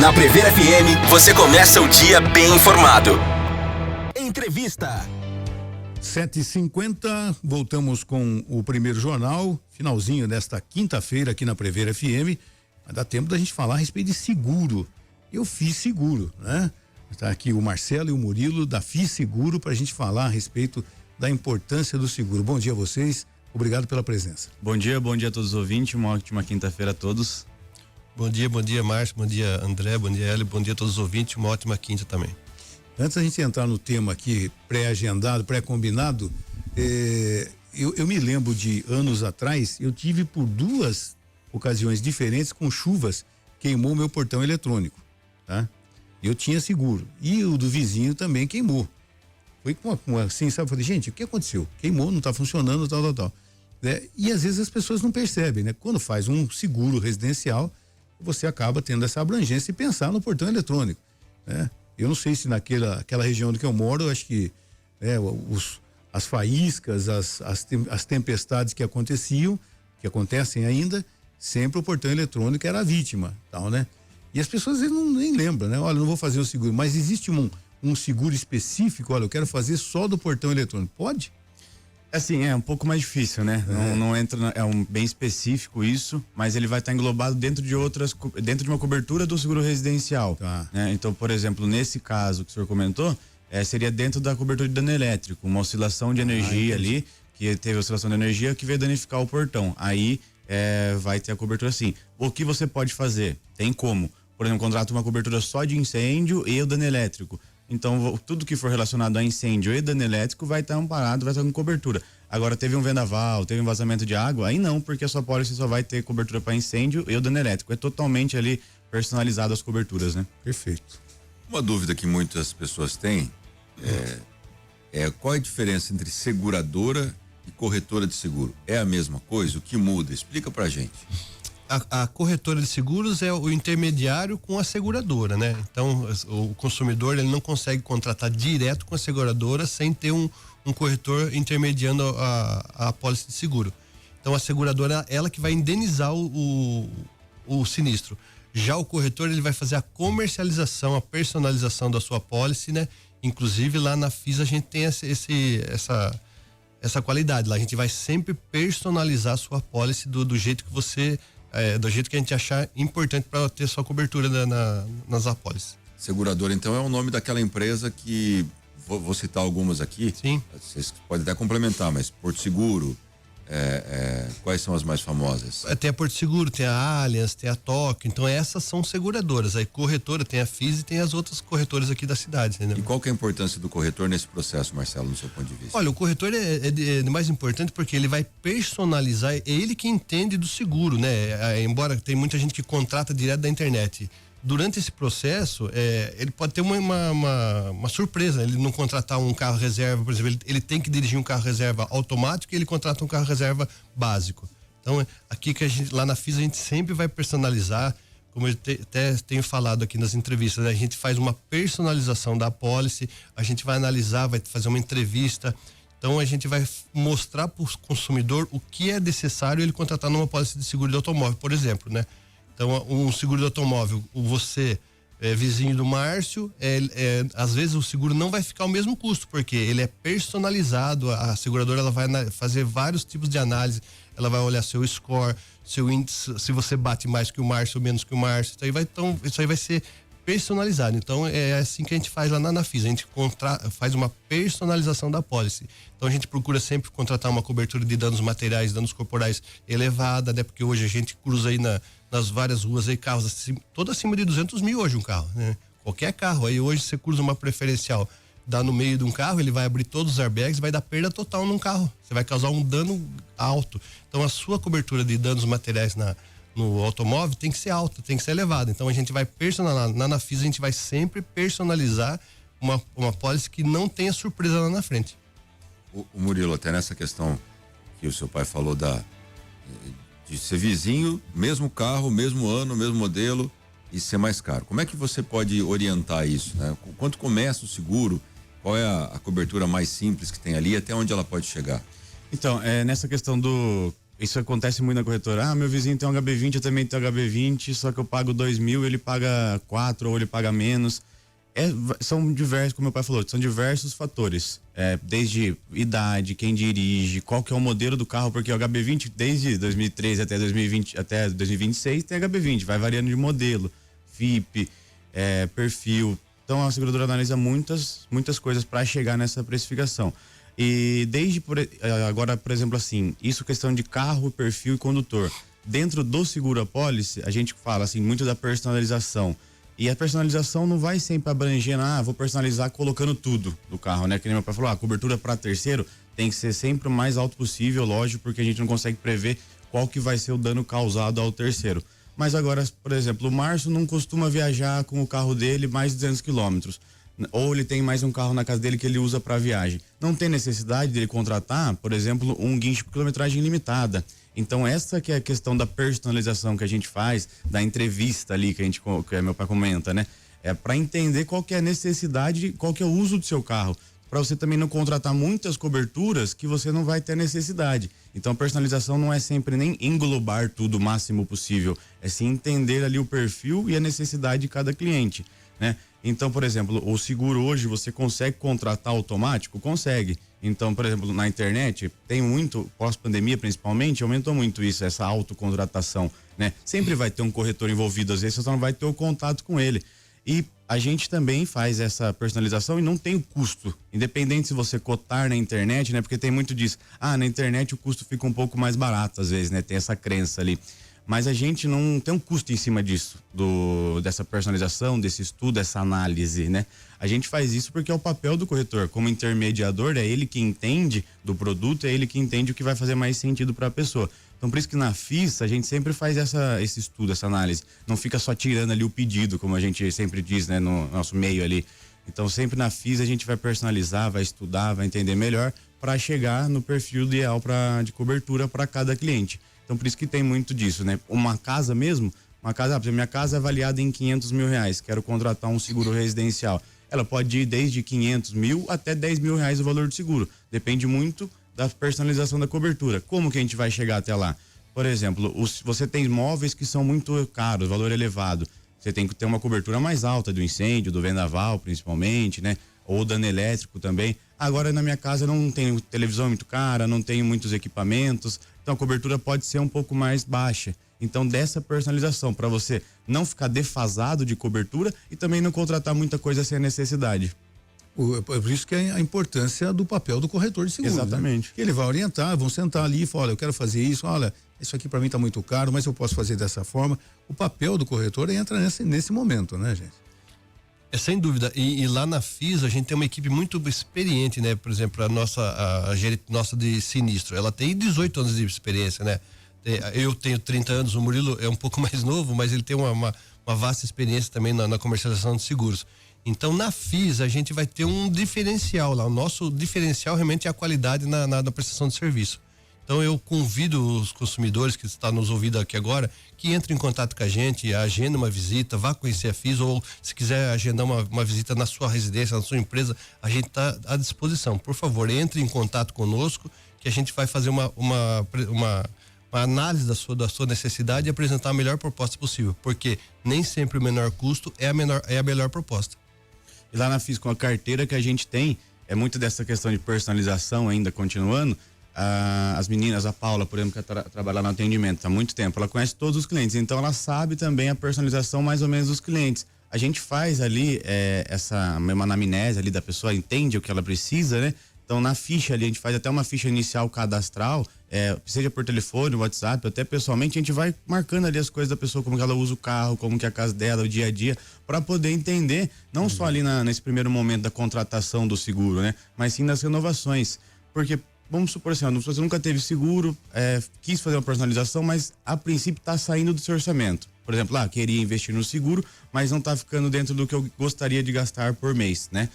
Na Prever FM, você começa o dia bem informado. Entrevista. 7h50, voltamos com o primeiro jornal, finalzinho desta quinta-feira aqui na Prever FM. Vai dar tempo da gente falar a respeito de seguro. Eu fiz seguro, né? Está aqui o Marcelo e o Murilo da Fiz Seguro para a gente falar a respeito da importância do seguro. Bom dia a vocês, obrigado pela presença. Bom dia a todos os ouvintes, uma ótima quinta-feira a todos. Bom dia, Márcio, bom dia, André, bom dia, Hélio, bom dia a todos os ouvintes, uma ótima quinta também. Antes da gente entrar no tema aqui, pré-agendado, pré-combinado, eu me lembro de anos atrás, eu tive por 2 ocasiões diferentes com chuvas, queimou meu portão eletrônico, tá? Eu tinha seguro, e o do vizinho também queimou. Foi assim, sabe, eu falei, gente, o que aconteceu? Queimou, não está funcionando, tal. E às vezes as pessoas não percebem, né? Quando faz um seguro residencial, você acaba tendo essa abrangência e pensar no portão eletrônico, né? Eu não sei se aquela região onde que eu moro, eu acho que as faíscas, as tempestades que aconteciam, que acontecem ainda, sempre o portão eletrônico era a vítima, tal, né? E as pessoas nem lembram, né? Olha, não vou fazer o seguro, mas existe um seguro específico, olha, eu quero fazer só do portão eletrônico, pode? Assim, é um pouco mais difícil, né? Não entra, é bem específico isso, mas ele vai estar englobado dentro de uma cobertura do seguro residencial. Tá. Né? Então, por exemplo, nesse caso que o senhor comentou, seria dentro da cobertura de dano elétrico, uma oscilação de energia ali, que teve oscilação de energia que veio danificar o portão. Aí vai ter a cobertura assim. O que você pode fazer? Tem como. Por exemplo, contrata uma cobertura só de incêndio e o dano elétrico. Então, tudo que for relacionado a incêndio e dano elétrico vai estar amparado, vai estar com cobertura. Agora, teve um vendaval, teve um vazamento de água, aí não, porque a sua pólice só vai ter cobertura para incêndio e o dano elétrico. É totalmente ali personalizado as coberturas, né? Perfeito. Uma dúvida que muitas pessoas têm é qual é a diferença entre seguradora e corretora de seguro? É a mesma coisa? O que muda? Explica pra gente. A corretora de seguros é o intermediário com a seguradora, né? Então, o consumidor ele não consegue contratar direto com a seguradora sem ter um corretor intermediando a apólice de seguro. Então, a seguradora, ela que vai indenizar o sinistro. Já o corretor, ele vai fazer a comercialização, a personalização da sua apólice, né? Inclusive, lá na FIS a gente tem essa qualidade. Lá a gente vai sempre personalizar a sua apólice do jeito que você... do jeito que a gente achar importante para ter sua cobertura nas apólices. Seguradora, então, é o nome daquela empresa que, vou citar algumas aqui. Sim. Vocês podem até complementar, mas Porto Seguro, quais são as mais famosas? Tem a Porto Seguro, tem a Allianz, tem a Tóquio, então essas são seguradoras. Aí corretora, tem a FIS e tem as outras corretoras aqui da cidade, entendeu? E qual que é a importância do corretor nesse processo, Marcelo, no seu ponto de vista? Olha, o corretor é mais importante porque ele vai personalizar, é ele que entende do seguro, né? Embora tem muita gente que contrata direto da internet. Durante esse processo, ele pode ter uma surpresa, ele não contratar um carro reserva, por exemplo, ele tem que dirigir um carro reserva automático e ele contrata um carro reserva básico. Então, aqui que lá na FIS a gente sempre vai personalizar, como eu até tenho falado aqui nas entrevistas, né? A gente faz uma personalização da apólice, a gente vai analisar, vai fazer uma entrevista, então a gente vai mostrar para o consumidor o que é necessário ele contratar numa apólice de seguro de automóvel, por exemplo, né? Então, um seguro de automóvel, você vizinho do Márcio, às vezes o seguro não vai ficar o mesmo custo, porque ele é personalizado, a seguradora ela vai fazer vários tipos de análise, ela vai olhar seu score, seu índice, se você bate mais que o Márcio ou menos que o Márcio, então isso aí vai ser personalizado. Então é assim que a gente faz lá na FIS, a gente faz uma personalização da apólice. Então a gente procura sempre contratar uma cobertura de danos materiais, danos corporais elevada, né? Porque hoje a gente cruza aí nas várias ruas aí carros todo acima de 200 mil hoje um carro, né? Qualquer carro, aí hoje você cruza uma preferencial, dá no meio de um carro, ele vai abrir todos os airbags, vai dar perda total num carro, você vai causar um dano alto. Então a sua cobertura de danos materiais no automóvel tem que ser alta, tem que ser elevada. Então a gente vai personalizar, na FIS a gente vai sempre personalizar uma pólice que não tenha surpresa lá na frente. O Murilo, até nessa questão que o seu pai falou de ser vizinho, mesmo carro, mesmo ano, mesmo modelo e ser mais caro. Como é que você pode orientar isso, né? Quanto começa o seguro? Qual é a cobertura mais simples que tem ali? Até onde ela pode chegar? Então, nessa questão isso acontece muito na corretora. Meu vizinho tem um HB20, eu também tenho HB20, só que eu pago 2.000, ele paga 4 ou ele paga menos. São diversos, como meu pai falou, são diversos fatores. Desde idade, quem dirige, qual que é o modelo do carro, porque o HB20 desde 2013 até 2020, até 2026 tem HB20, vai variando de modelo, FIP, perfil. Então a seguradora analisa muitas coisas para chegar nessa precificação. E agora, por exemplo, assim, isso questão de carro, perfil e condutor. Dentro do seguro apólice, a gente fala assim muito da personalização. E a personalização não vai sempre abranger, vou personalizar colocando tudo do carro, né? Que nem meu pai falou, a cobertura para terceiro tem que ser sempre o mais alto possível, lógico, porque a gente não consegue prever qual que vai ser o dano causado ao terceiro. Mas agora, por exemplo, o Márcio não costuma viajar com o carro dele mais de 200 quilômetros. Ou ele tem mais um carro na casa dele que ele usa para viagem. Não tem necessidade dele contratar, por exemplo, um guincho por quilometragem limitada. Então essa que é a questão da personalização que a gente faz, da entrevista ali que meu pai comenta, né? É para entender qual que é a necessidade, qual que é o uso do seu carro, para você também não contratar muitas coberturas que você não vai ter necessidade. Então a personalização não é sempre nem englobar tudo o máximo possível, é sim entender ali o perfil e a necessidade de cada cliente, né? Então, por exemplo, o seguro hoje você consegue contratar automático? Consegue. Então, por exemplo, na internet tem muito, pós-pandemia principalmente, aumentou muito isso, essa autocontratação, né? Sempre vai ter um corretor envolvido, às vezes você só não vai ter o contato com ele. E a gente também faz essa personalização e não tem o custo, independente se você cotar na internet, né? Porque tem muito disso, na internet o custo fica um pouco mais barato às vezes, né? Tem essa crença ali. Mas a gente não tem um custo em cima disso, dessa personalização, desse estudo, dessa análise, né? A gente faz isso porque é o papel do corretor, como intermediador, é ele que entende do produto, é ele que entende o que vai fazer mais sentido para a pessoa. Então, por isso que na FIS a gente sempre faz esse estudo, essa análise. Não fica só tirando ali o pedido, como a gente sempre diz, né, no nosso meio ali. Então, sempre na FIS a gente vai personalizar, vai estudar, vai entender melhor para chegar no perfil ideal de cobertura para cada cliente. Então, por isso que tem muito disso, né? Uma casa mesmo, minha casa é avaliada em R$500 mil, quero contratar um seguro residencial. Ela pode ir desde 500 mil até 10 mil reais o valor do seguro. Depende muito da personalização da cobertura. Como que a gente vai chegar até lá? Por exemplo, você tem imóveis que são muito caros, valor elevado. Você tem que ter uma cobertura mais alta do incêndio, do vendaval, principalmente, né? Ou dano elétrico também. Agora, na minha casa, não tenho televisão muito cara, não tenho muitos equipamentos, então a cobertura pode ser um pouco mais baixa. Então, dessa personalização, para você não ficar defasado de cobertura e também não contratar muita coisa sem necessidade. Por isso que é a importância do papel do corretor de seguro. Exatamente. Né? Ele vai orientar, vão sentar ali e falar, olha, eu quero fazer isso, olha, isso aqui para mim tá muito caro, mas eu posso fazer dessa forma. O papel do corretor entra nesse momento, né, gente? Sem dúvida, e lá na FIS a gente tem uma equipe muito experiente, né? Por exemplo, a gerente nossa de sinistro, ela tem 18 anos de experiência, né? Eu tenho 30 anos, o Murilo é um pouco mais novo, mas ele tem uma vasta experiência também na comercialização de seguros. Então, na FIS a gente vai ter um diferencial lá, o nosso diferencial realmente é a qualidade na prestação de serviço. Então eu convido os consumidores que estão nos ouvindo aqui agora que entrem em contato com a gente, agenda uma visita, vá conhecer a FIS, ou se quiser agendar uma visita na sua residência, na sua empresa, a gente está à disposição. Por favor, entre em contato conosco que a gente vai fazer uma análise da sua necessidade e apresentar a melhor proposta possível, porque nem sempre o menor custo é a melhor proposta. E lá na FIS, com a carteira que a gente tem, é muito dessa questão de personalização ainda continuando. As meninas, a Paula, por exemplo, que trabalha lá no atendimento há muito tempo, ela conhece todos os clientes, então ela sabe também a personalização mais ou menos dos clientes. A gente faz ali uma anamnese ali da pessoa, entende o que ela precisa, né? Então na ficha ali, a gente faz até uma ficha inicial cadastral, seja por telefone, WhatsApp, até pessoalmente, a gente vai marcando ali as coisas da pessoa, como que ela usa o carro, como que é a casa dela, o dia a dia, para poder entender, não só ali nesse primeiro momento da contratação do seguro, né? Mas sim nas renovações, porque vamos supor assim, você nunca teve seguro, quis fazer uma personalização, mas a princípio está saindo do seu orçamento. Por exemplo, queria investir no seguro, mas não está ficando dentro do que eu gostaria de gastar por mês, né?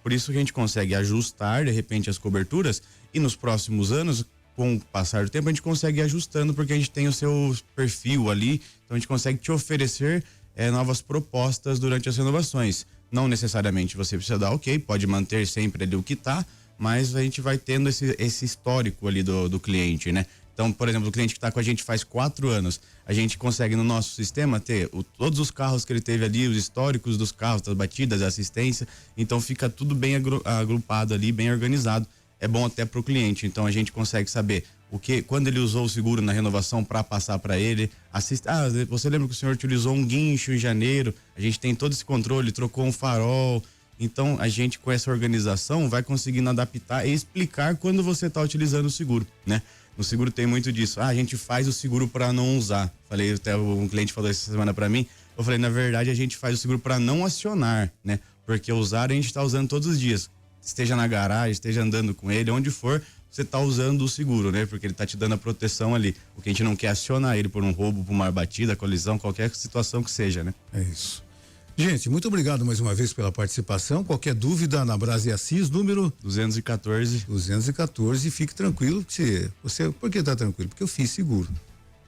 Por isso que a gente consegue ajustar, de repente, as coberturas, e nos próximos anos, com o passar do tempo, a gente consegue ir ajustando, porque a gente tem o seu perfil ali, então a gente consegue te oferecer novas propostas durante as renovações. Não necessariamente você precisa dar pode manter sempre ali o que está, mas a gente vai tendo esse histórico ali do cliente, né? Então, por exemplo, o cliente que está com a gente faz 4 anos, a gente consegue no nosso sistema ter todos os carros que ele teve ali, os históricos dos carros, das batidas, a assistência. Então fica tudo bem agrupado ali, bem organizado. É bom até para o cliente. Então a gente consegue saber quando ele usou o seguro na renovação para passar para ele. Você lembra que o senhor utilizou um guincho em janeiro? A gente tem todo esse controle, trocou um farol. Então a gente com essa organização vai conseguindo adaptar e explicar quando você está utilizando o seguro, né? No seguro tem muito disso. A gente faz o seguro para não usar. Falei, até um cliente falou essa semana para mim. Eu falei, na verdade, a gente faz o seguro para não acionar, né? Porque usar a gente está usando todos os dias. Esteja na garagem, esteja andando com ele, onde for, você está usando o seguro, né? Porque ele está te dando a proteção ali. O que a gente não quer é acionar ele por um roubo, por uma batida, colisão, qualquer situação que seja, né? É isso. Gente, muito obrigado mais uma vez pela participação. Qualquer dúvida na Brás e Assis, número 214. Fique tranquilo que por que tá tranquilo? Porque eu fiz seguro.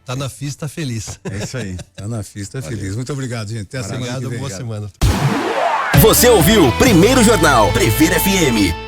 Tá na FIS, tá feliz. É isso aí. Tá na FIS, tá feliz. Muito obrigado, gente. Até a semana que vem. Boa semana. Você ouviu Primeiro Jornal Previr FM.